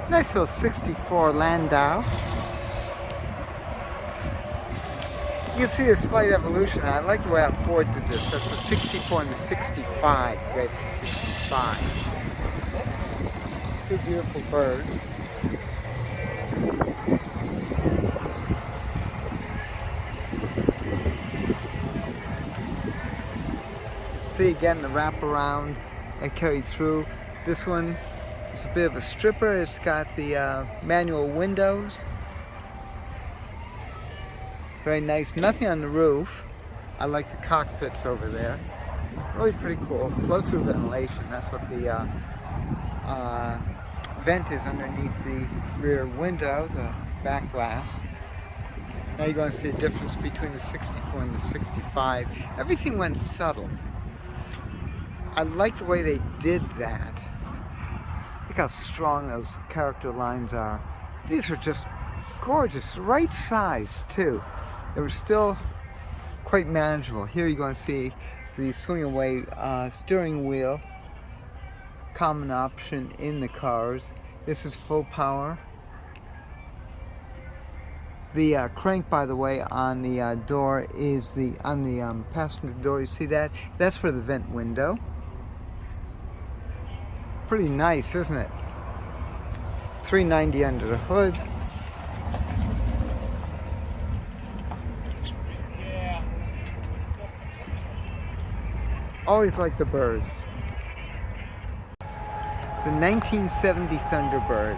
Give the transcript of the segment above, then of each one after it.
Nice little 64 Landau. You can see a slight evolution. I like the way how Ford did this. That's the 64 and the 65. Right, the 65. Two beautiful birds. See again the wraparound I carried through. This one is a bit of a stripper. It's got the manual windows. Very nice. Nothing on the roof. I like the cockpits over there. Really pretty cool. Flow-through ventilation. That's what the vent is underneath the rear window, the back glass. Now you're going to see the difference between the 64 and the 65. Everything went subtle. I like the way they did that. Look how strong those character lines are. These are just gorgeous. Right size, too. They were still quite manageable. Here you're going to see the swing away steering wheel. Common option in the cars. This is full power. The crank, by the way, on the door is on the passenger door. You see that? That's for the vent window. Pretty nice, isn't it? $390 under the hood. Always like the birds. The 1970 Thunderbird.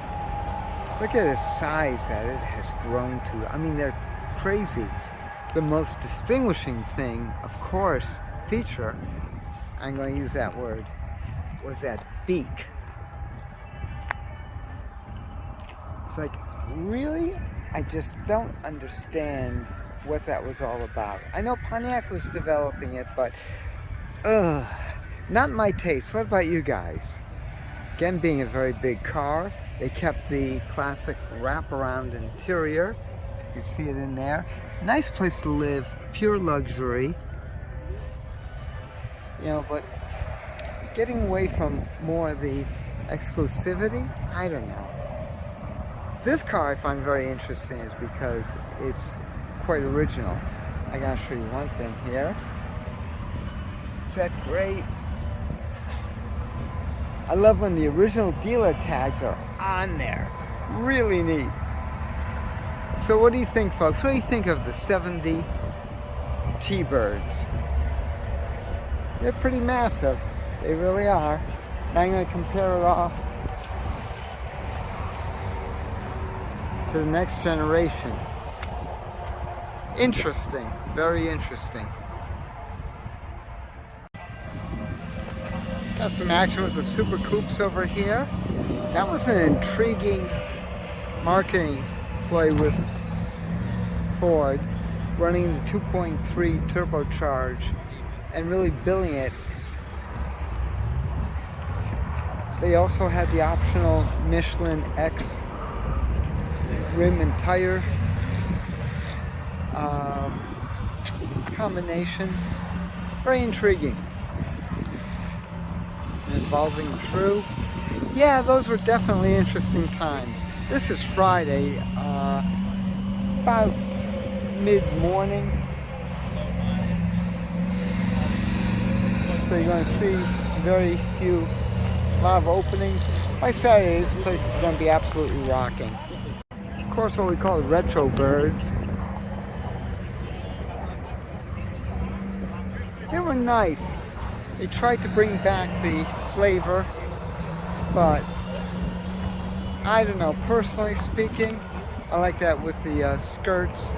Look at the size that it has grown to. I mean, they're crazy. The most distinguishing thing, of course, feature, I'm going to use that word, was that beak. It's like, really? I just don't understand what that was all about. I know Pontiac was developing it, but not my taste. What about you guys? Again, being a very big car, they kept the classic wraparound interior. You can see it in there. Nice place to live, pure luxury. You know, but getting away from more of the exclusivity, I don't know. This car I find very interesting is because it's quite original. I gotta show you one thing here. Is that great? I love when the original dealer tags are on there. Really neat. So what do you think, folks? What do you think of the 70 T-Birds? They're pretty massive. They really are. Now I'm going to compare it off to the next generation. Interesting. Very interesting. Got some action with the SuperCoupes over here. That was an intriguing marketing play with Ford, running the 2.3 turbocharge and really billing it. They also had the optional Michelin X rim and tire combination. Very intriguing. Evolving through. Yeah, those were definitely interesting times. This is Friday, about mid-morning. So you're going to see a lot of openings. By Saturday, this place is going to be absolutely rocking. Of course, what we call RetroBirds. They were nice. They tried to bring back the flavor, but I don't know, personally speaking, I like that with the skirts.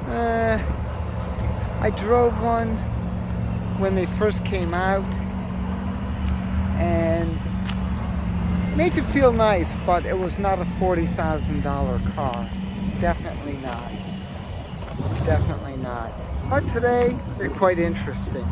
I drove one when they first came out and made you feel nice, but it was not a $40,000 car. Definitely not. Definitely not. But today, they're quite interesting.